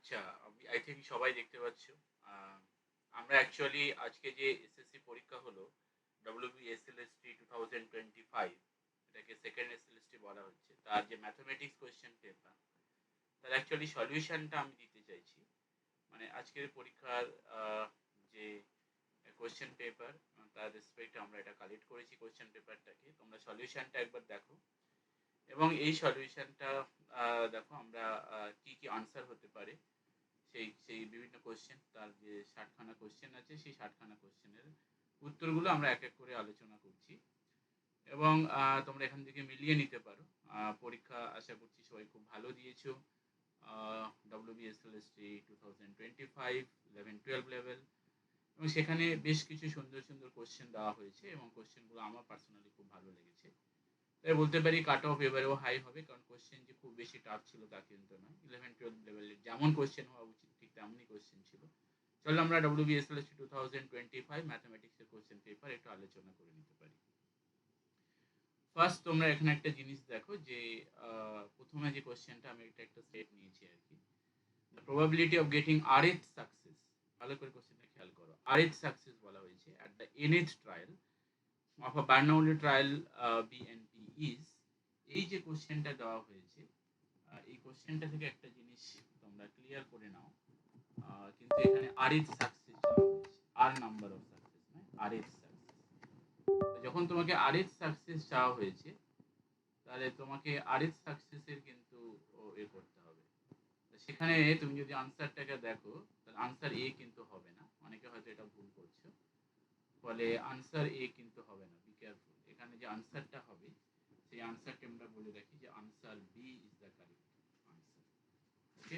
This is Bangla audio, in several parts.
আচ্ছা, আই থিংক সবাই দেখতে পাচ্ছ। আ আমরা অ্যাকচুয়ালি আজকে যে এসএসসি পরীক্ষা হলো WBSLST 2025 এটাকে সেকেন্ড এসএলএসটি বলা হচ্ছে। তার যে ম্যাথমেটিক্স কোয়েশ্চেন পেপার তার অ্যাকচুয়ালি সলিউশনটা আমি দিতে চাইছি। মানে আজকের পরীক্ষার আ যে কোয়েশ্চেন পেপার তার রেসপেক্ট এ আমরা এটা কালেক্ট করেছি কোয়েশ্চেন পেপারটাকে। তোমরা সলিউশনটা একবার দেখো এবং এই সলিউশনটা আ দেখো আমরা কি আনসার হতে পারে সেই বিভিন্ন কোয়েশ্চেন তার যে ৬০ খানা কোয়েশ্চেন আছে সেই ৬০ খানা কোয়েশ্চেনের উত্তরগুলো আমরা এক করে আলোচনা করছি এবং তোমরা এখান থেকে মিলিয়ে নিতে পারো। পরীক্ষা আশা করছি সবাই খুব ভালো দিয়েছো। আ WBSLST 2025 11-12 লেভেল এবং সেখানে বেশ কিছু সুন্দর কোয়েশ্চেন দেওয়া হয়েছে এবং কোয়েশ্চেনগুলো আমার পার্সোনালি খুব ভালো লেগেছে। তাই বলতে পারি কাট অফ এবারেও হাই হবে কারণ কোয়েশ্চেন যে খুব বেশি টাফ ছিল তা কিন্তু নয়। 11-12 লেভেলের যেমন কোয়েশ্চেন হওয়া উচিত ঠিক তেমনই কোয়েশ্চেন ছিল। চলো আমরা WBSLST 2025 ম্যাথমেটিক্স এর কোয়েশ্চেন পেপার একটু আলোচনা করে নিতে পারি। ফার্স্ট তোমরা এখানে একটা জিনিস দেখো যে আ ১ম এ যে কোয়েশ্চেনটা আমি এটা একটা সেট নিয়েছি আরকি। The probability of getting rth success ভালো করে কোয়েশ্চেনটা খেয়াল করো। rth success বলা হয়েছে at the nth trial of a Bernoulli trial BNP is এই যে কোশ্চেনটা দেওয়া হয়েছে এই কোশ্চেনটা থেকে একটা জিনিস তোমরা ক্লিয়ার করে নাও। কিন্তু এখানে আরএইচ সাকসেস চাওয়া হয়েছে। আর নাম্বার অফ সাকসেস নয়, আরএইচ সাকসেস। যখন তোমাকে আরএইচ সাকসেস চাওয়া হয়েছে তাহলে তোমাকে আরএইচ সাকসেসের কিন্তু করতে হবে। সেখানে তুমি যদি আনসারটাকে দেখো তাহলে আনসার এ কিন্তু হবে না। অনেকে হয়তো এটা ভুল করছো। ফলে আনসার এ কিন্তু হবে না। Be careful. এখানে যে আনসারটা হবে সেই আনসারটা আমরা বলে রাখি যে answer B is the correct answer. Okay?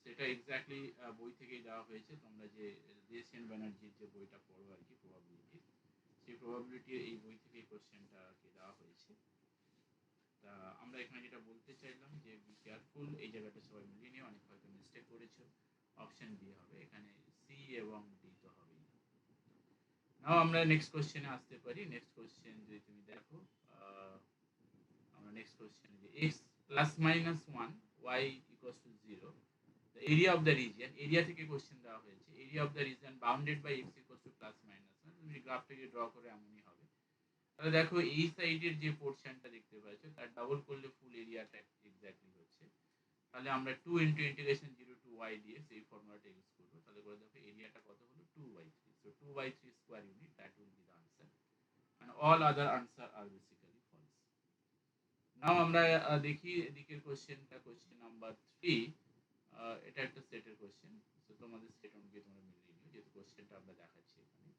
সেটা এক্স্যাক্টলি বই থেকেই দেওয়া হয়েছে। তোমরা যে দেশসেন ব্যানার্জির যে বইটা পড়ো আরকি প্রবাবিলিটি, সেই প্রবাবিলিটি এই বই থেকেই কোশ্চেনটা আরকি দেওয়া হয়েছে। তা আমরা এখানে যেটা বলতে চাইলাম যে বি কেয়ারফুল এই জায়গাটা সবাই মিলিয়ে নিও। অনেক হয়তো মিস্টেক করেছো। অপশন বি হবে। এখানে সি এবং ডি তো হবেই না। নাও আমরা নেক্সট কোশ্চেনে আসতে পারি। নেক্সট কোশ্চেন যদি তুমি দেখো আমরা নেক্সট কোশ্চেনে যে x plus minus 1 y equals to 0 the area of the region area থেকে কোশ্চেন দেওয়া হয়েছে area of the region bounded by x equals to plus minus 1 তুমি গ্রাফটাকে ড্র করে এমনই হবে। তাহলে দেখো এই সাইডের যে পোরশনটা দেখতে পাচ্ছ তার ডাবল করলে ফুল এরিয়াটা এক্স্যাক্টলি হচ্ছে। তাহলে আমরা 2 into integration 0 to y dx এই ফর্মুলাটা ইউজ করব। তাহলে করে দেখো এরিয়াটা কত হলো 2/3 so 2/3 square unit that will be the answer and all other answer are basically false. নাও আমরা দেখি এদিকের কোশ্চেনটা কোশ্চেন নাম্বার 3 এটা একটা সেটের কোশ্চেন। সো তোমাদের সেট অনুযায়ী তোমরা মিলিয়ে নিও যেহেতু কোশ্চেনটা আমরা দেখাচ্ছি এখানে।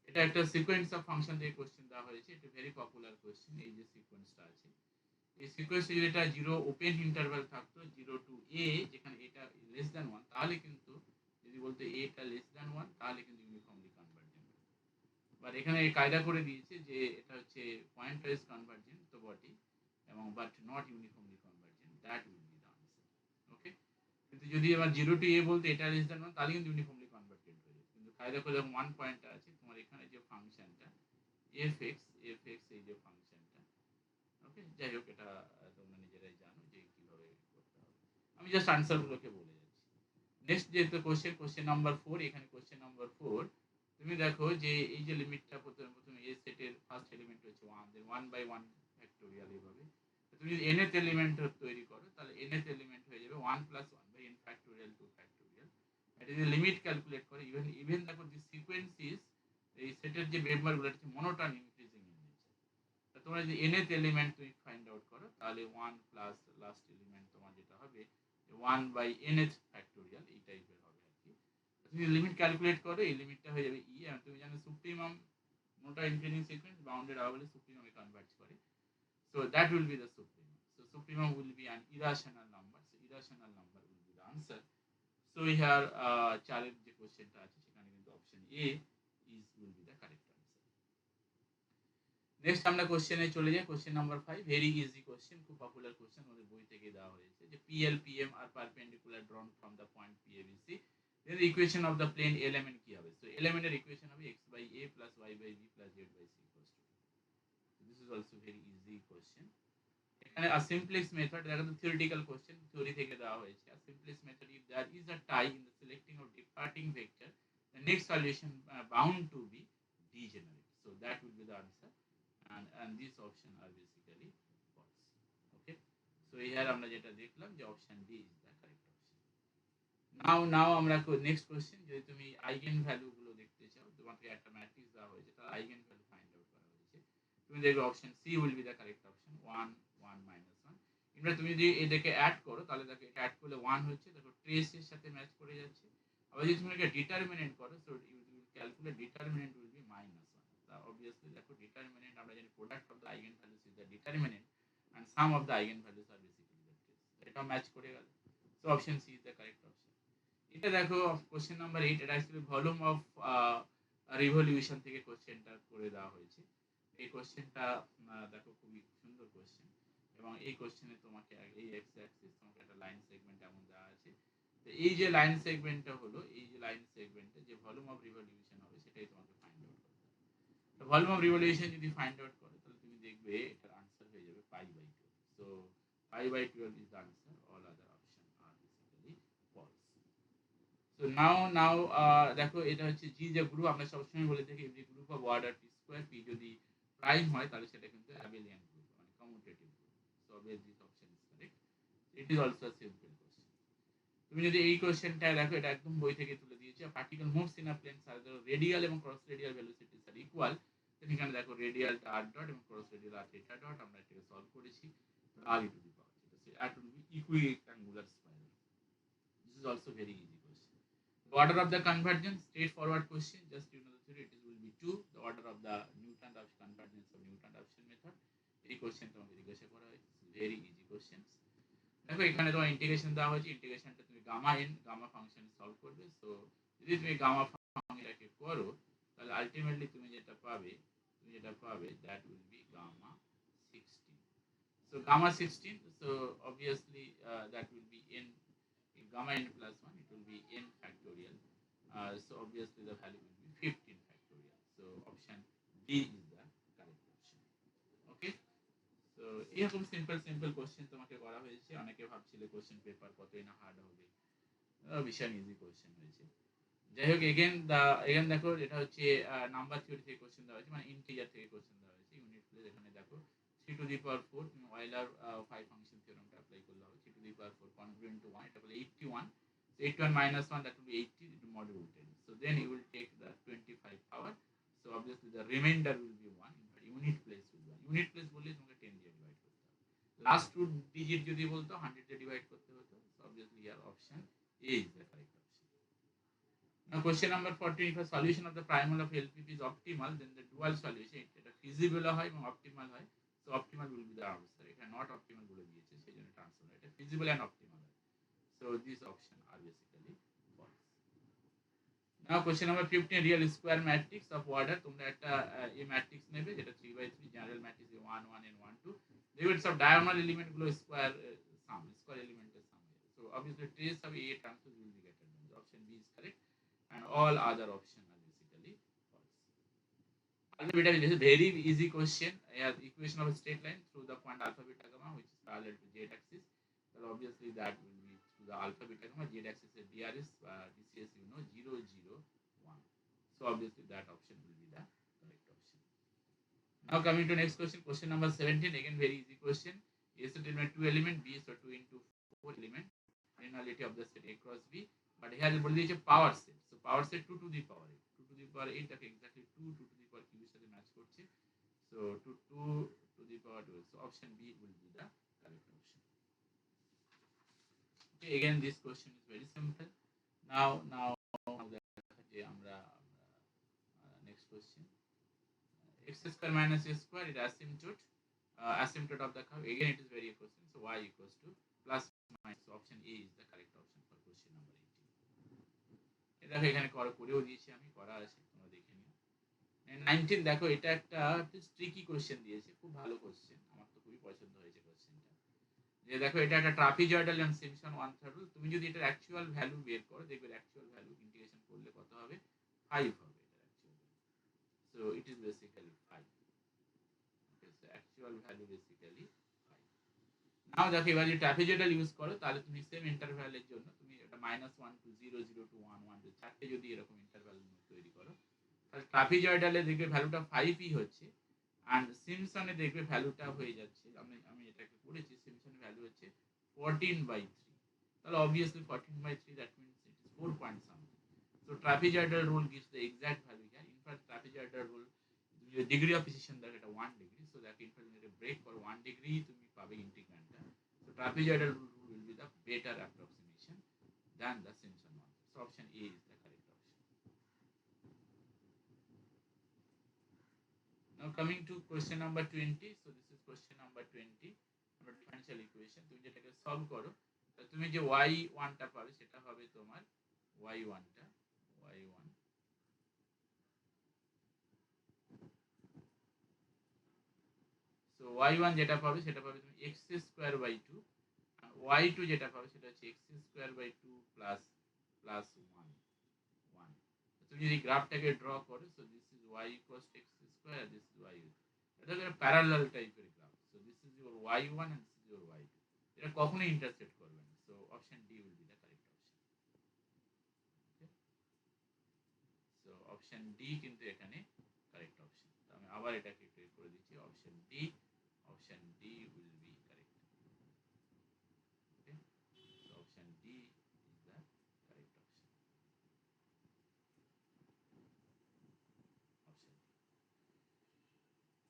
এটা একটা সিকোয়েন্স অফ ফাংশন দিয়ে কোশ্চেন দেওয়া হয়েছে। এটা ভেরি পপুলার কোশ্চেন এই যে সিকোয়েন্সটা আছে। এই সিকোয়েন্সে যদি এটা 0 ওপেন ইন্টারভাল থাকতো 0 টু a যেখানে এটা লেস দ্যান 1 তাহলে কিন্তু যদি বলতো a টা লেস দ্যান 1 তাহলে কিন্তু ইউনিফর্মলি কনভার্জেন্ট। বাট এখানে কায়দা করে দিয়েছে যে এটা হচ্ছে পয়েন্ট ওয়াইজ কনভার্জেন্ট তো বটে এবং but not uniformly convergent that will be the answer. Okay? কিন্তু যদি আবার 0 টু a বলতে এটা লেস দ্যান 1 তাহলে কিন্তু ইউনিফর্মলি কনভার্জেন্ট হয়ে যেত। কিন্তু কায়দা করে যখন 1 পয়েন্টটা আছে তোমার এখানে যে ফাংশনটা fx এই যে ফাংশনটা ওকে? যাই হোক এটা তোমরা নিজেরাই জানো যে কিভাবে করতে হবে। আমি জাস্ট আনসার গুলোকে বলে যাচ্ছি। নেক্সট যেহেতু কোশ্চেন নাম্বার 4 এখানে কোশ্চেন নাম্বার 4 তুমি দেখো যে এই যে লিমিটটা প্রথমে a সেটের ফার্স্ট এলিমেন্ট হচ্ছে 1 দেন 1 বাই 1 ফ্যাক্টোরিয়াল এভাবে। তুমি যদি nth এলিমেন্ট তৈরি করো তাহলে nth এলিমেন্ট হয়ে যাবে 1 plus 1 by n factorial 2 factorial. এটা যদি লিমিট ক্যালকুলেট করে ইভেন দেখো দি সিকোয়েন্স ইজ এই সেটের যে মেম্বারগুলো হচ্ছে মনোটোন ইনক্রিজিং ইন নেচার। তোমরা যদি nth এলিমেন্ট তুমি ফাইন্ড আউট করো তাহলে 1 প্লাস লাস্ট এলিমেন্ট তোমার যেটা হবে 1 বাই nth ফ্যাক্টোরিয়াল এই টাইপের হবে আরকি। তুমি লিমিট ক্যালকুলেট করো এই লিমিটটা হয়ে যাবে e আর তুমি জানো সুপ্রিমাম মোটা ইনক্রিজিং সিকোয়েন্স বাউন্ডেড আবার সুপ্রিমামে কনভার্জ করে। So that will be the supremum. So supremum will be an irrational number. So irrational number will be the answer. So here চারের যে কোশ্চেনটা আছে সেখানে কিন্তু option A is will be the correct answer. Next আমরা কোশ্চেনে চলে যাই question number 5 very easy question খুব পপুলার কোশ্চেন আমাদের বই থেকে দেওয়া হয়েছে যে PL PM are perpendicular drawn from the point PABC then the equation of the plane LMN কি হবে so LMN এর ইকুয়েশন হবে x by a plus y by b plus z by c equals to 2. So this is also very easy question. এখানে সিমপ্লেক্স মেথড দেখা তো থিওরিটিক্যাল কোশ্চেন, থিওরি থেকে দেওয়া হয়েছে। Simplex method, if there is a tie in the selecting of departing vector, the next solution bound to be degenerate. So that will be the answer, and these option are basically false. Okay, so here আমরা যেটা দেখলাম যে option D is the correct option. Now আমরা নেক্সট কোশ্চেন, যদি তুমি আইগেন ভ্যালু গুলো দেখতে চাও, তোমাকে একটা ম্যাট্রিক্স দেওয়া হয়েছে, তার আইগেন ভ্যালু ফাইন্ড আউট করা হয়েছে। তুমি দেখবে option C will be the correct option, 1 1 -1। এবার তুমি যদি এদেরকে অ্যাড করো, তাহলে দেখো এটা অ্যাড করলে 1 হচ্ছে, দেখো ট্রেস এর সাথে ম্যাচ করে যাচ্ছে। আবার যদি তুমি এটা ডিটারমিনেন্ট করো, so you will calculate determinant will be -1। Obviously দেখো ডিটারমিনেন্ট আমরা জানি product of the eigen values is the determinant, and sum of the eigenvalues are basically the trace. এটা ম্যাচ করে গেল, so option C is the correct option. এটা দেখো কোশ্চেন নাম্বার 8, এটা অ্যাকচুয়ালি ভলিউম অফ রিভলিউশন থেকে কোশ্চেনটা করে দেওয়া হয়েছে। এই কোশ্চেনটা দেখো খুবই সুন্দর কোশ্চেন, এবং এই কোশ্চেনে তোমাকে এই এক্স অ্যাক্সিস তোমাকে একটা লাইন সেগমেন্ট এমন দেওয়া আছে। তো এই যে লাইন সেগমেন্টটা হলো, এই যে লাইন সেগমেন্টে যে ভলিউম অফ রিভলিউশন হবে সেটাই তোমাকে ফাইন্ড আউট করতে হবে। তো ভলিউম অফ রিভলিউশন যদি ফাইন্ড আউট করো, তাহলে তুমি দেখবে এটার আনসার হয়ে যাবে π/12। So π/12 is the answer, all other option are basically false. So now দেখো এটা হচ্ছে জি যে গ্রুপ, আমরা সবসময় বলে থাকি যে group of order P square, P যদি প্রাইম হয় তাহলে সেটা কিন্তু অ্যাবেলিয়ান গ্রুপ, মানে commutative group. So this option is correct. It is also simple question. তুমি যদি এই কোশ্চেনটা দেখো, এটা একদম বই থেকে তুলে দিয়েছে। Particle moves in a plane circle, radial এবং cross radial velocities are equal. তুমি এখানে দেখো রেডিয়ালটা r ডট এবং cross radial r theta dot, আমরা এটাকে সলভ করেছি। r e to the power theta, so that will be equiangular spiral. This is also very easy question. The order of the convergence, straightforward question, just you know the theory, it will be 2. The order of the Newton-Raphson convergence of Newton-Raphson method. এই কোশ্চেন তোমাকে জিজ্ঞাসা করা হয়েছে, ভেরি ইজি কোশ্চেন। দেখো এখানে তোমার ইন্টিগ্রেশন দেওয়া হয়েছে, ইন্টিগ্রেশনটা তুমি gamma N gamma function solve করবে। সো যদি তুমি গামা ফাংশনটাকে করো, তাহলে আলটিমেটলি তুমি যেটা পাবে that will be gamma 16। So gamma 16, so obviously that will be n gamma n plus 1, it will be n factorial. So obviously the value will be 15 factorial. So option D is the correct option. Okay, so এরকম সিম্পল কোশ্চেন তোমাকে করা হয়েছে। অনেকে ভাবছিলে কোশ্চেন পেপার কতই না হার্ড হবে, ভীষণ ইজি কোশ্চেন হয়েছে। যাই হোক, এগেন দেখো এটা হচ্ছে নাম্বার থিওরি থেকে কোশ্চেন দেওয়া হয়েছে, মানে ইন্টিজার থেকে কোশ্চেন দেওয়া হয়েছে। ইউনিট প্লেস এখানে দেখো 3 to the power 4, তুমি অয়েলার 5 ফাংশন থিওরেমটা অ্যাপ্লাই করলে হবে। 3 to the power 4 congruent to 1, এটা বলে 81। So 81 minus 1, that will be 80 into module 10. So then you will take the 25 power. So obviously the remainder will be 1, but unit place will be 1. Unit place বললে তোমাকে 10 দিয়ে ডিভাইড করতে হবে। লাস্ট 2 ডিজিট যদি বলতো 100 দিয়ে ডিভাইড করতে হতো। So obviously here option A is the correct option. Now question number 14, if a solution of the primal of LPP is optimal, then the dual solution এটা feasible হয় এবং optimal হয়। So optimal will be the answer. এটা not optimal বলে দিয়েছে, সেজন্য এটা আনসার হয়। এটা feasible and optimal হয়। So these options are basically false. Now question number 15, real square matrix of order, তোমরা একটা A matrix নেবে যেটা 3/3 জেনারেল ম্যাট্রিক্স 1 1 and 1 2, দেখবে সব ডায়াগোনাল এলিমেন্ট গুলো স্কয়ার এলিমেন্টের সাম। So obviously trace of A transpose will be greater than, the option B is correct, and all other options are basically false. Alpha beta is a very easy question. As equation of a straight line through the point alpha beta gamma, which is parallel to z axis, so obviously that will be through the alpha beta gamma. Z axis is DRS, DCS, you know, 0 0 1. So obviously that option will be the correct option. Now coming to next question, question number 17, again very easy question. A is determined 2 element, B is 2 into 4 element, linearity of the set A cross B, but here is বলে দিয়েছে power set. So power set 2 to the power 8, 2 to the power 8 টাকে exactly 2 to the power q এর সাথে ম্যাচ করছে। So 2 to the power 12. So option B will be the correct option. Okay, again this question is very simple. Now যে আমরা next question, x square minus a square is asymptote of the curve. Again it is very question. So y equals to plus minus. So option A is the correct option for question number 18. দেখো এখানে করেও দিয়েছি আমি, করা আছে, তোমরা দেখে নিও। 19 দেখো এটা একটা ট্রিকি কোশ্চেন দিয়েছে, খুব ভালো কোশ্চেন, আমার তো খুবই পছন্দ হয়েছে কোশ্চেনটা। যে দেখো এটা একটা trapezoidal and Simpson one third rule, তুমি যদি এটার অ্যাকচুয়াল ভ্যালু বের করো, দেখবে অ্যাকচুয়াল ভ্যালু ইন্টিগ্রেশন করলে কত হবে, 5 হবে এটার actual value. So it is basically 5। Okay, so actual value basically 5. নাও দেখো এবার যদি ট্রাপিজয়েডাল ইউজ করো তাহলে তুমি সেম ইন্টারভ্যালের জন্য তুমি এটা -1 টু 0 0 টু 1 1 টু চারটে যদি এরকম ইন্টারভ্যাল তৈরি করো তাহলে ট্রাপিজয়েডালে দেখবে ভ্যালুটা 5ই হচ্ছে অ্যান্ড সিমসনে দেখবে ভ্যালুটা হয়ে যাচ্ছে আমি এটাকে করেছি সিমসনের ভ্যালু হচ্ছে 14/3 তাহলে obviously 14/3 that means it is 4 point something. So trapezoidal rule gives the exact value here. In fact trapezoidal rule the degree of precision that এটা 1 degree, so that in fact যদি break for 1 degree তুমি পাবে ইন্টিগ্রান্ডটা. So trapezoidal rule will be the better approximation than the Simpson one. So option A is the correct option. Now coming to question number 20. So this is question number 20. আমরা ডিফারেনশিয়াল ইকুয়েশন তুমি যেটাকে সলভ করো তুমি যে y1 টা পাবে সেটা হবে তোমার y1 টা y1 সো y1 যেটা পাবে সেটা পাবে তুমি x²/2 আর y2 যেটা পাবে সেটা হচ্ছে x²/2 প্লাস 1 1 তুমি যদি গ্রাফটাকে ড্র করো so this is y equals to x², this is y, এটা একটা প্যারালাল টাইপের graph, so this is your y1 and this is your y2, এটা কখনোই ইন্টারসেক্ট করবে না, so option D will be the correct option. So option D কিন্তু এখানে কারেক্ট অপশন, আমি আবার এটাকে ক্লিক করে দিচ্ছি, option D will be correct. Okay, so option D is the correct option, option D.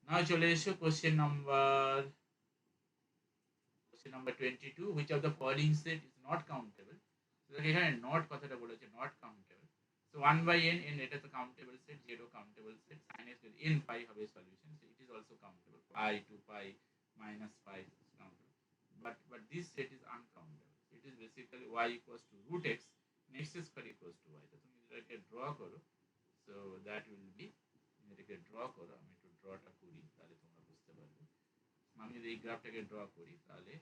Now চলে এসো question number 22. Which of the following set is not countable? So এখানে not কথাটা বলেছে, not countable. So 1/n, n এটা তো countable set, 0 countable set, sin s যদি n pi হবে solution, so it is also countable. Pi, 2 pi, minus pi is countable. But this set is uncountable. It is basically y equals to root x and x square equals to y. তো তুমি এটাকে draw করো, so that will be, এটাকে draw করো, আমি একটু ড্রটা করি তাহলে তোমরা বুঝতে পারবে। আমি যদি এই গ্রাফটাকে ড্র করি তাহলে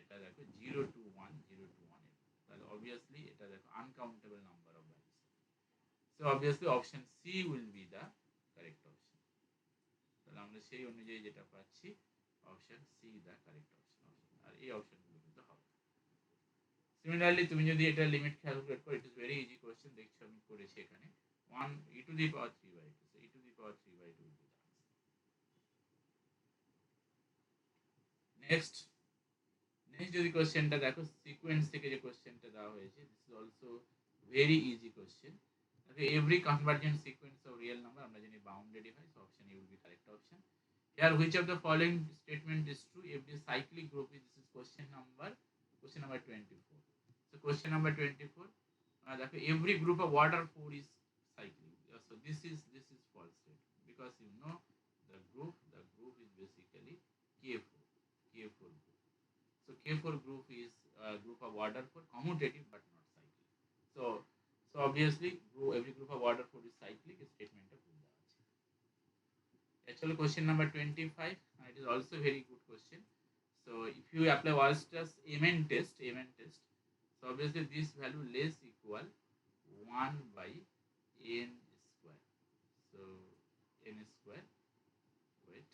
এটা দেখো 0 to 1 0 to 1 তাহলে obviously এটা দেখো uncountable number of values, so obviously option C will be the correct option. তাহলে আমরা সেই অনুযায়ী যেটা পাচ্ছি option C the correct option, আর এই অপশনগুলো কিন্তু হবে। সিমিলারলি তুমি যদি এটা লিমিট ক্যালকুলেট করো, it is very easy question, দেখছো আমি করেছি এখানে 1 e to the power 3/2, so e to the power 3/2 will be the answer. Next যদি কোশ্চেনটা দেখো সিকোয়েন্স থেকে যে কোশ্চেনটা দেওয়া হয়েছে, this is also very easy question. Every convergent sequence of real number আমরা জানি বাউন্ডেডই হয়, so option A will be correct option. Here which of the following statement is true? Every cyclic group is, this is question number 24. So question number 24 দেখো every group of water 4 is cyclic, so this is false statement because you know the group is basically K4 group. So K4 group is a group of order 4 commutative but not cyclic. So obviously every group of order 4 is cyclic, statement of Buddha. Actually question number 25, it is also very good question. So if you apply Weierstrass Mn test, so obviously this value less equal 1/n square. So n square, wait,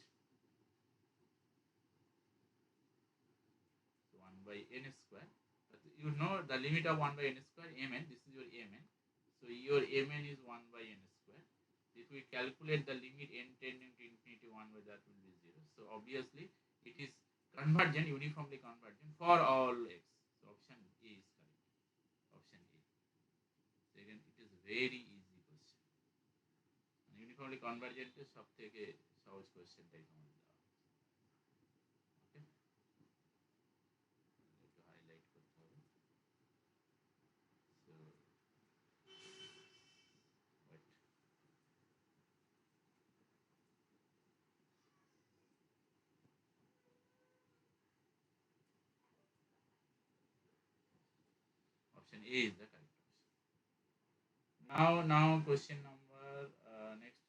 1/n square. But you know the limit of 1/n square, mn, this is your mn. So your mn is 1/n square. If we calculate the limit n tending to infinity 1 by, that will be 0. So obviously it is convergent, uniformly convergent for all x. So option A is correct. Option A. So again it is very easy question. Uniformly convergent is সব থেকে সহজ কোশ্চেনটাই তোমাদের দেওয়া। ওকে, একটু হাইলাইট করতে হবে। So wait. Option A is the correct option. Now question number next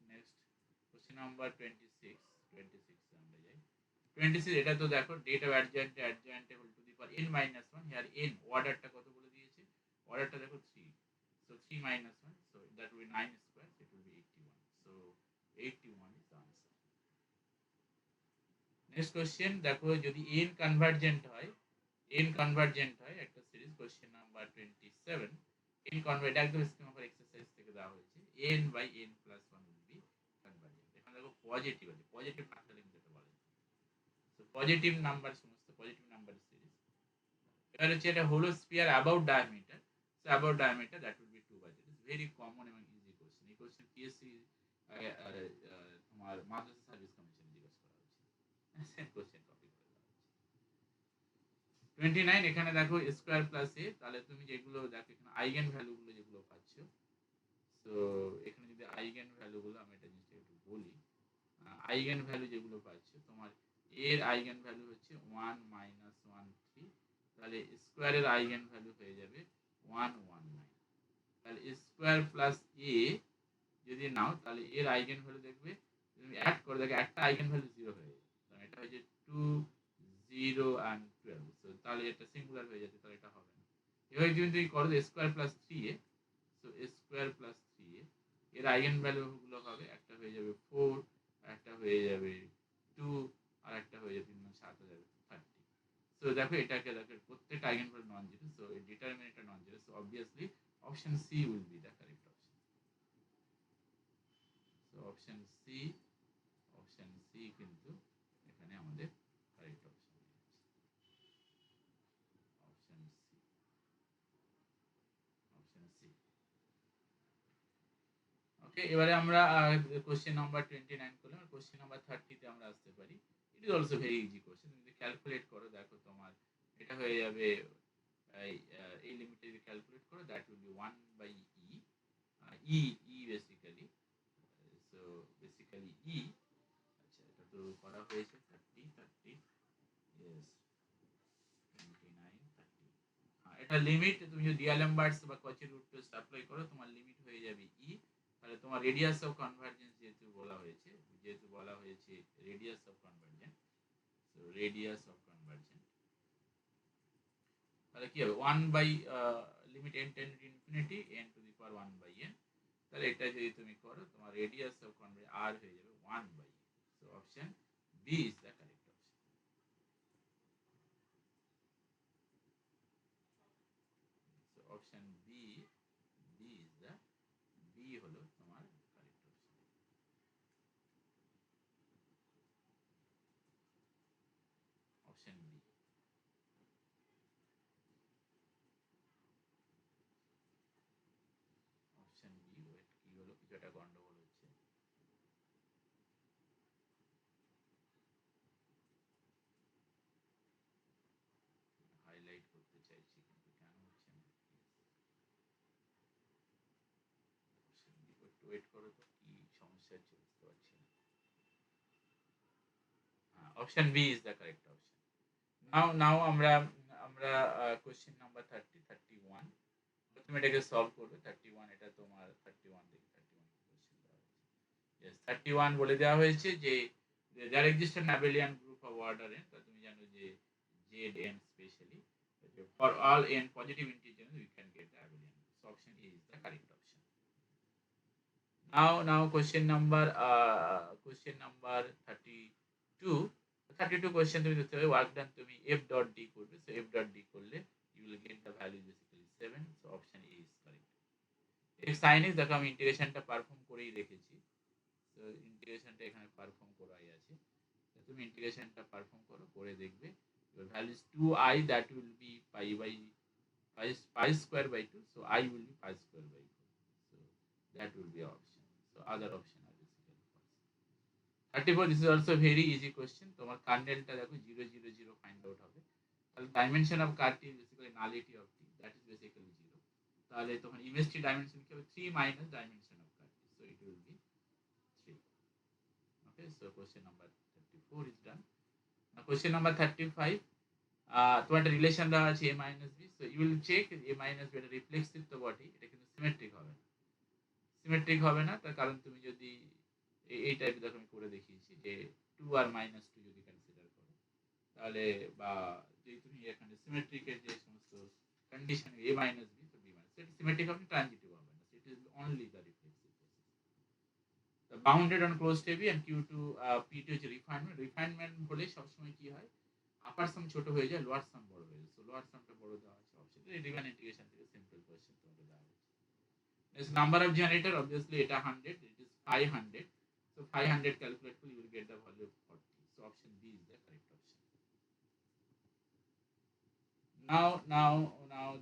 question number 26 আমরা যাই। 26 এটা তো দেখো date of adjoint whole to the power n minus 1, here n অর্ডারটা কত বলে দিয়েছে, অর্ডারটা দেখো 3, so 3 minus 1, so that will be 9 square, so it will be 81. So 81 is the answer. Next question দেখো, যদি n কনভার্জেন্ট হয় একটা series, question number 27, n convert একদম স্কিম অফ এক্সারসাইজ থেকে দেওয়া হয়েছে, n by n plus 1 will be convergent. এখানে দেখো পজিটিভ আছে, পজিটিভ ফ্যাক্টরিং যেটা বলে, সো পজিটিভ নাম্বার, সমস্ত পজিটিভ নাম্বার সিরিজ। এবার হচ্ছে এটা হলো sphere about diameter, so about diameter that will be 2 by 3। Very common এবং ইজি কোশ্চেন। এই কোশ্চেন পিএসসি তোমার মাদ্রাসা সার্ভিস কমিশন জিজ্ঞাসা করা হয়েছে, সেম কোশ্চেন কপি করে দেওয়া হয়েছে। 29 এখানে দেখো স্কয়ার প্লাস এ, তাহলে তুমি যেগুলো দেখো এখানে আইগেন ভ্যালুগুলো যেগুলো পাচ্ছ, সো এখানে যদি আইগেন ভ্যালুগুলো আমি এটা জিনিসটা একটু বলি, আইগেন ভ্যালু যেগুলো পাচ্ছ তোমার এর আইগেন ভ্যালু হচ্ছে 1 মাইনাস 1 3, তাহলে স্কয়ারের আইগেন ভ্যালু হয়ে যাবে 1 1 9। তাহলে স্কয়ার প্লাস এ যদি নাও, তাহলে এর আইগেন ভ্যালু দেখবে তুমি অ্যাড করে দেখো একটা আইগেন ভ্যালু 0 হয়ে যাবে, তাহলে এটা হচ্ছে 2 0 and 12, সো তাহলে এটা সিঙ্গুলার হয়ে যাচ্ছে, তাহলে এটা হবে না। এবার যদি তুমি করো square plus 3a, so square plus 3a এর আইগেন ভ্যালু গুলো হবে, একটা হয়ে যাবে 4, একটা হয়ে যাবে 2, আর একটা হয়ে যাবে 7 হয়ে যাবে 30। সো দেখো এটাকে দেখো প্রত্যেকটা eigen value non zero, so এর ডিটারমিনেন্টটা non zero, so obviously option C will be the correct option. So option C কিন্তু এখানে আমাদের correct option. Option C, okay. এবারে আমরা কোশ্চেন নাম্বার 29 করলাম, কোশ্চেন নাম্বার 30 তে আমরা আসতে পারি। It is also very easy question. তুমি যদি ক্যালকুলেট করো, দেখো তোমার এটা হয়ে যাবে এই লিমিটে যদি ক্যালকুলেট করো, that will be 1 by E basically, so basically E. আচ্ছা, এটা তো করা হয়েছে 30 30, ইয়েস 29 30। এটা লিমিট তুমি যদি ডিআলেমবার্টস বা কচি রুট টেস্ট অ্যাপ্লাই করো, তোমার লিমিট হয়ে যাবে ই। তাহলে তোমার রেডিয়াস অফ কনভারজেন্স যেহেতু বলা হয়েছে radius of convergence, so radius of convergence, তাহলে কি হবে 1 by limit n tend to infinity n to the power 1 by n। তাহলে এটা যদি তুমি করো, তোমার রেডিয়াস অফ কনভারজেন্স r হয়ে যাবে 1 by n। So option B is the correct option. So option B is the, B হলো তোমার correct option. Option B. Option B. Wait, কি হলো, কিছু একটা গন্ডগোল হচ্ছে। হাইলাইট করতে চাইছি কিন্তু কেন হচ্ছে না। অপশন বি, একটু ওয়েট করো তো, কি সমস্যা হচ্ছে বুঝতে পারছি না। Option B is the correct option. Now আমরা আমরা কোশ্চেন নাম্বার 30 31, প্রথমে এটাকে সলভ করবে। 31, এটা তোমার 31 থেকে 31 কোশ্চেন দেওয়া হয়েছে। ইয়েস, 31 বলে দেওয়া হয়েছে যে there exists an abelian group of order n, তা তুমি জানো যে Zn specially, for all n positive integers we can get the abelian group. So option A is the correct option. Now question number 32. 32 question তুমি দেখতে হবে, ওয়ার্ক ডান তুমি f dot d করবে, so f dot d করলে you will get the value basically 7, so option A is correct. f sin x, দেখো আমি ইন্টিগ্রেশনটা পারফর্ম করেই রেখেছি, তো ইন্টিগ্রেশনটা এখানে পারফর্ম করাই আছে, তুমি ইন্টিগ্রেশনটা পারফর্ম করো, করে দেখবে your value is 2i, that will be pi square by 2, so I will be pi square by 2, so that will be option, so other option are basically false. 34, this is also a very easy question. তোমার কার্নেলটা দেখো 0 0 0 ফাইন্ড আউট হবে, তাহলে dimension of CAR-T basically nullity of T, that is basically 0, তাহলে তখন ইমেজ টি ডাইমেনশন কি হবে 3 minus dimension of CAR-T, so it will B 3। Okay, so question number 34 is done. Now question number 35, তোমার একটা রিলেশন দেওয়া আছে a minus b, so you will check a minus b এটা রিফ্লেক্সিভ তো বটে, এটা কিন্তু সিমেট্রিক হবে না। সিমেট্রিক হবে না তার কারণ তুমি যদি এই টাইপের দেখো আমি করে দেখিয়েছি যে 2 আর মাইনাস 2 যদি কনসিডার করো, তাহলে বা যদি তুমি এখানে সিমেট্রিকের যে সমস্ত কন্ডিশন a মাইনাস b তো b মাইনাস, সেটা সিমেট্রিক হবে, ট্রানজিটিভ হবে না, it is only the reflexive process. The bounded on closed heavy and Q to PT হচ্ছে রিফাইনমেন্ট হলে সবসময় কি হয়, আপার সাম ছোট হয়ে যায়, লোয়ার সাম বড় হয়ে যায়। সো লোয়ার সামটা বড় দেওয়া আছে অপশন রিভান ইন্টিগ্রেশন থেকে সিম্পল কোশ্চেন তোমাকে দেওয়া হয়েছে। Next, number of generator, obviously এটা 100, it is 500. So 500 calculate to you will get the value of 40. So option B is the correct option. Now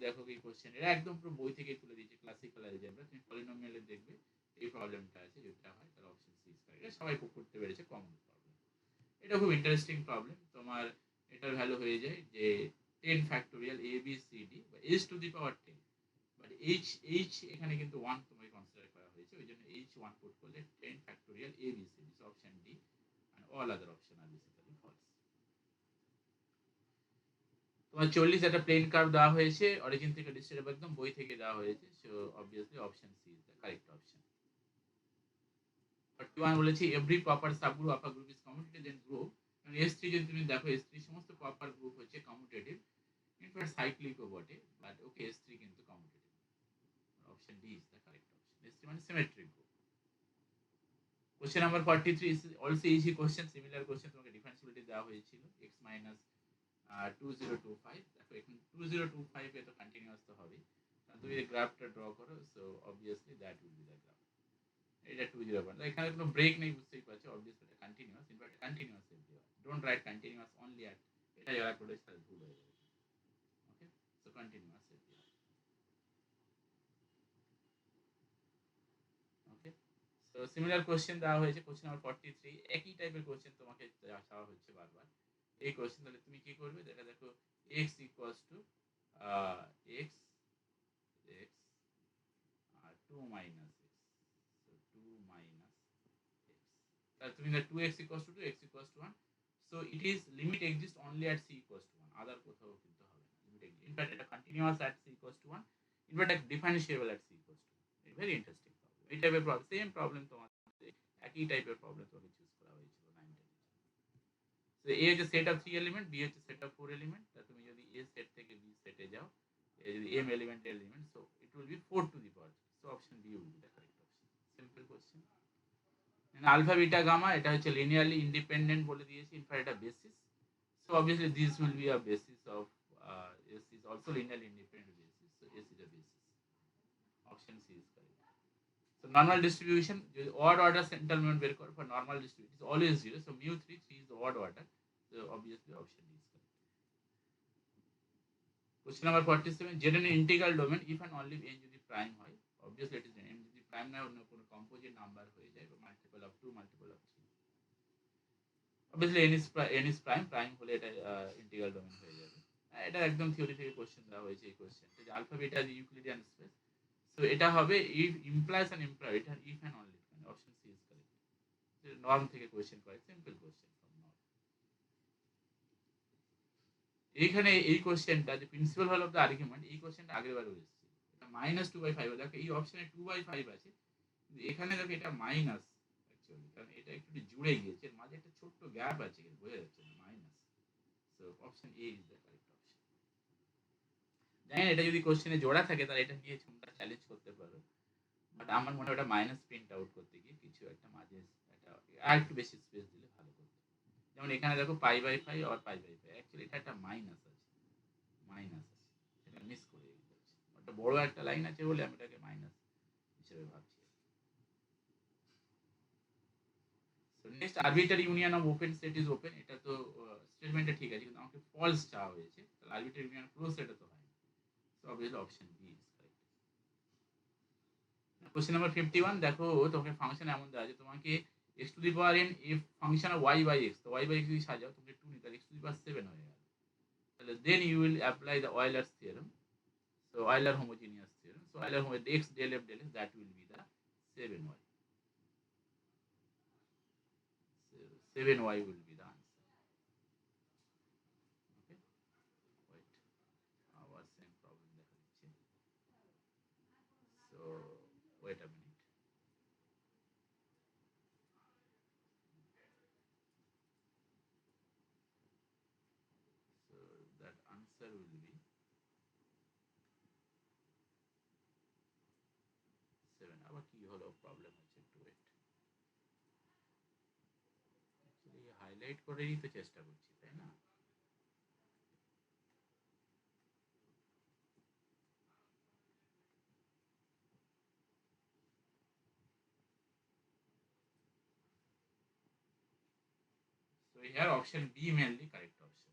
দেখো এই কোশ্চেন, এটা একদম পুরো বই থেকে তুলে দিয়েছে, ক্লাসিক্যাল অ্যালজেব্রা। তুমি পলিনোমিয়ালে দেখবে এই প্রবলেমটা আছে, যেটা হয় তাহলে অপশন সি ইজ কারেক্ট। এটা সবাই করতে পেরেছে, কমন প্রবলেম। এটা খুব ইন্টারেস্টিং প্রবলেম। তোমার এটার ভ্যালু হয়ে যায় যে 10 factorial a b c d বা h two the power 10, but h এখানে কিন্তু 1 তোমাকে কনসিডার করা হয়েছে, ওই জন্য h 1 পুট করলে 10 factorial a b c d, so option D and all other option are basically false. তোমার 40 একটা প্লেন কার্ভ দেওয়া হয়েছে, অরিজিন থেকে ডিস্টেন্স একদম বই থেকে দেওয়া হয়েছে, so obviously option C is the correct option. 41 বলেছি every proper subgroup upper group is commutative then group, কারণ S3 যদি তুমি দেখো S3 সমস্ত প্রপার গ্রুপ হচ্ছে কমিউটেটিভ, ইনফ্যাক্ট সাইক্লিকও বটে, বাট ওকে S3 কিন্তু commutative. Option D is the correct option. S3 মানে symmetric group. Question number 43 is also easy question, similar question তোমাকে ডিফারেন্সিবিলিটি দেওয়া হয়েছিল x minus 2025। দেখো এখন 2025 এ তো কন্টিনিউয়াস তো হবে, কারণ তুমি এই গ্রাফটা ড্র করো, so obviously that will be the graph. এটা 20, এখানে কোনো ব্রেক নেই, বুঝতেই পারছো, অবভিয়াসলি এটা কন্টিনিউয়াস, ইনফ্যাক্ট কন্টিনিউয়াস এর don't write continuous only at, এটা যারা করেছে তাদের ভুল হয়ে যাবে। ওকে, সো কন্টিনিউয়াস এর ওকে। তো সিমিলার কোশ্চেন দেওয়া হয়েছে, কোশ্চেন নাম্বার 43, একই টাইপের কোশ্চেন তোমাকে চাওয়া হচ্ছে বারবার। এই কোশ্চেন তাহলে তুমি কি করবে, এটা দেখো x equals to x x 2 minus x, so 2 minus x, তাহলে তুমি না 2x equals to 2, x equals to 1, so it is limit exist only at c equals to 1, other কোথাও কিন্তু হবে না লিমিট এক্সিস্ট। ইনফ্যাক্ট এটা continuous at c equals to 1, in fact এটা differentiable at c equals to 1। Very interesting problem, এই টাইপের প্রবলেম, সেম প্রবলেম তোমার একই টাইপের প্রবলেম তোমাকে চুজ করা হয়েছিল 9 10। তো এ হচ্ছে সেট অফ 3 এলিমেন্ট, বি হচ্ছে সেট অফ 4 এলিমেন্ট, তা তুমি যদি এ সেট থেকে বি সেটে যাও, এ যদি m element, so it will be 4 to the power, so option B will be the correct option. Simple question. Alpha beta gamma এটা হচ্ছে লিনিয়ারলি ইন্ডিপেন্ডেন্ট বলে দিয়েছি, ইনফ্যাক্ট এটা basis, so obviously this will be a basis of S is also linearly independent basis, so S is a basis. Option C is correct. So normal distribution, odd order central movement বের করো, for normal distribution is always 0, so mu 3 is the odd order, so obviously option D is correct. Question number 47, Z an integral domain if and only if n যদি prime হয়, obviously it is n যদি prime না অন্য কোনো composite number হয়ে যায় বা multiple of 2 multiple of 3, obviously n is prime হলে এটা integral domain হয়ে যাবে। এটা একদম থিওরি থেকে কোশ্চেন দেওয়া হয়েছে, এই কোশ্চেনটা যে alpha beta is Euclidean space, so এটা হবে ইফ ইমপ্লাইজ এন্ড ইমপ্লাই, এটা if and only, option C is correct. Norm থেকে কোশ্চেন করে, সিম্পল কোশ্চেন ফ্রম নর্ম। এইখানে এই কোশ্চেনটা যে principal value of the argument, এই কোশ্চেনটা আগের বারও এসেছে, এটা -2/5, দেখো এই অপশনে 2/5 আছে, কিন্তু এখানে দেখো এটা মাইনাস অ্যাকচুয়ালি, কারণ এটা একটু জুড়ে গিয়েছে, এর মাঝে একটা ছোট্ট গ্যাপ আছে, বোঝা যাচ্ছে না, minus, so option A is the correct option. জানি এটা যদি কোশ্চেনে জোড়া থাকে তাহলে এটা নিয়ে তোমরা চ্যালেঞ্জ করতে পারো, বাট আমার মনে হয় ওটা মাইনাস প্রিন্ট আউট করতে গিয়ে কিছু একটা মাঝে একটা আর একটু বেশি স্পেস দিলে ভালো করতে। যেমন এখানে দেখো π/5 আর π/5, অ্যাকচুয়ালি এটা একটা মাইনাস আছে, এটা মিস করে যাচ্ছে, একটা বড় একটা লাইন আছে বলে আমি এটাকে মাইনাস হিসেবে ভাবছি। So next, arbitrary union of open set is open, এটা তো স্টেটমেন্টটা ঠিক আছে, কিন্তু আমাকে ফলস চাওয়া হয়েছে, তাহলে আরবিটারি ইউনিয়ন ক্লোজ সেটটা তো হয়, so obviously option B is correct. Question number 51, দেখো তোমাকে ফাংশন এমন দেওয়া আছে, তোমাকে x to the power n if function of y by x, তো y বাই x যদি সাজাও তুমি 2 নিতে, x টু দি পাওয়ার 7 হয়ে গেল, তাহলে then you will apply the Euler's theorem, so Euler homogeneous theorem, so Euler homogeneous x del f del x, that will be the 7y, so 7y will be the answer. Okay, wait, our same problem দেখা দিচ্ছে, so wait a minute, so that answer will be 7, আবার কি হলো প্রবলেম হচ্ছে, একটু ওয়েট। হাইলাইট করেই তো চেষ্টা করছি, তাই না? So here option B mainly correct option.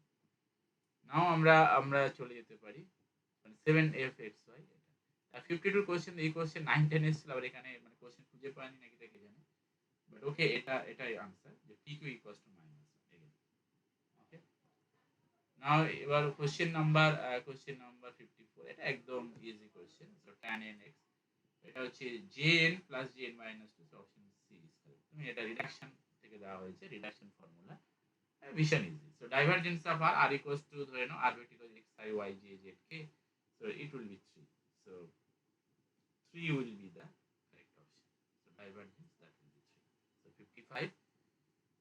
Now আমরা চলে যেতে পারি মানে 7f(x, y) এটা। আর 52 কোশ্চেন, এই কোশ্চেন 9 10 এসেছিল, আবার এখানে মানে কোশ্চেন খুঁজে পায়নি নাকি তা কে জানে। বাট ওকে, এটাই আনসার যে pq equals to -1 again. ওকে, নাও এবার কোশ্চেন নাম্বার 54, এটা একদম easy question. So tan nx, এটা হচ্ছে jn plus jn minus 2, option C is correct. তুমি এটা রিডাকশন থেকে দেওয়া হয়েছে, রিডাকশন ফর্মুলা, ভীষণ easy. So divergence of r equals to, ধরে নাও r vector x i y j z k, so it will be 3. So 3 will be the correct option. So divergence, that will be 3. So 55.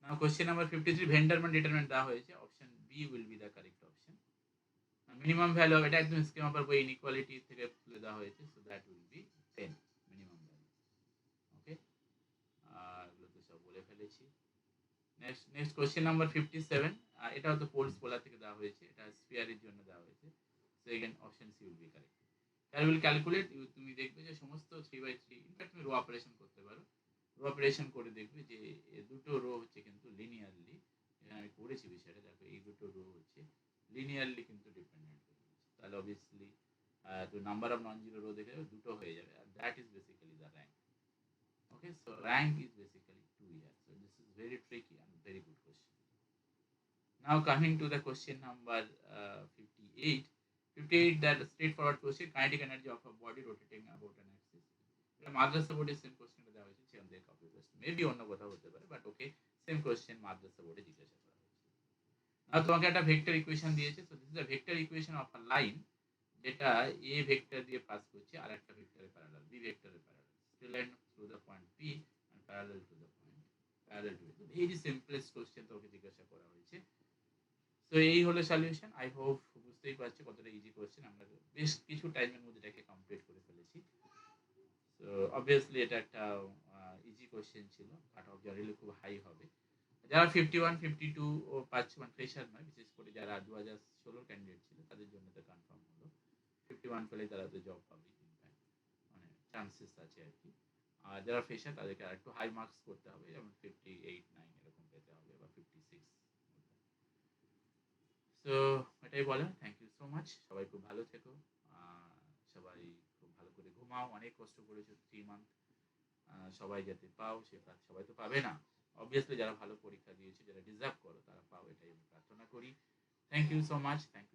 Now question number 53, Venderman determinant দেওয়া হয়েছে, option B will be the correct option. Minimum value, এটা একদম স্কিমা পার বই ইনইকুয়ালিটি থেকে তুলে দেওয়া হয়েছে, so that will be 10 minimum value. Okay, এগুলো তো সব বলে ফেলেছি। নেক্সট কোশ্চেন নাম্বার 57, এটাও তো পোলস পোলার থেকে দেওয়া হয়েছে, এটা স্ফিয়ারের জন্য দেওয়া হয়েছে। So again option C will be correct. I will calculate, তুমি দেখবে যে সমস্ত 3/3, ইনফ্যাক্ট তুমি রো অপারেশন করতে পারো। রো অপারেশন করে দেখবে যে দুটো রো হচ্ছে কিন্তু লিনিয়ারলি, এখানে আমি করেছি বিষয়টা, দেখো এই দুটো রো হচ্ছে লিনিয়ারলি কিন্তু ডিপেন্ডেন্ট হয়ে গেছে। তাহলে অবভিয়াসলি তো number of non zero row দেখে দুটো হয়ে যাবে, আর that is basically the rank. Okay, so rank is basically 2 here. So this is very tricky and very good question. Now coming to the question number 58. 58, that straightforward question, kinetic energy of a body rotating about an axis. এটা মাদ্রাসা বোর্ডে সেম কোশ্চেনটা দেওয়া হয়েছে, সেখান থেকে কপি পেস্ট, মেবি অন্য কথা হতে পারে, বাট ওকে, সেম কোশ্চেন মাদ্রাসা বোর্ডে জিজ্ঞাসা করা হয়েছে। আর তোমাকে একটা ভেক্টর ইকুয়েশন দিয়েছে, so this is a vector equation of a line, যেটা এ ভেক্টর দিয়ে পাস করছে আর একটা ভেক্টরের প্যারালাল, বি ভেক্টরের parallel, straight line through the point P and parallel to the point, parallel to it. Very simplest question তোমাকে জিজ্ঞাসা করা হয়েছে। তো এই হলো সলিউশন। আই হোপ বুঝতেই পারছো কতটা ইজি কোশ্চেন, আমরা বেশ কিছু টাইমের মধ্যে এটাকে কমপ্লিট করে ফেলেছি। তো অবভিয়াসলি এটা একটা ইজি কোশ্চেন ছিল, কাট অফ জেনারেলি খুব হাই হবে। যারা 51 52 ও পাচ্ছে, মানে ফ্রেশার নয়, বিশেষ করে যারা 2016 ক্যান্ডিডেট ছিল তাদের জন্য তো কনফার্ম হলো, 51 পেলে তারা তো জব পাবে, ইনফ্যাক্ট মানে চান্সেস আছে আর কি। আর যারা ফ্রেশার তাদেরকে আর একটু হাই মার্কস করতে হবে, যেমন 58 9 এরকম পেতে হবে, বা 56। সো এটাই বলা, থ্যাংক ইউ সো মাচ, সবাই খুব ভালো থেকো, সবাই খুব ভালো করে ঘুমাও, অনেক কষ্ট করেছো 3 মান্থ, সবাই যাতে পাও, সবাই তো পাবে না, অবভিয়াসলি যারা ভালো পরীক্ষা দিয়েছে, যারা ডিজার্ভ করো তারা পাও, এটাই আমি প্রার্থনা করি। Thank you so much, thank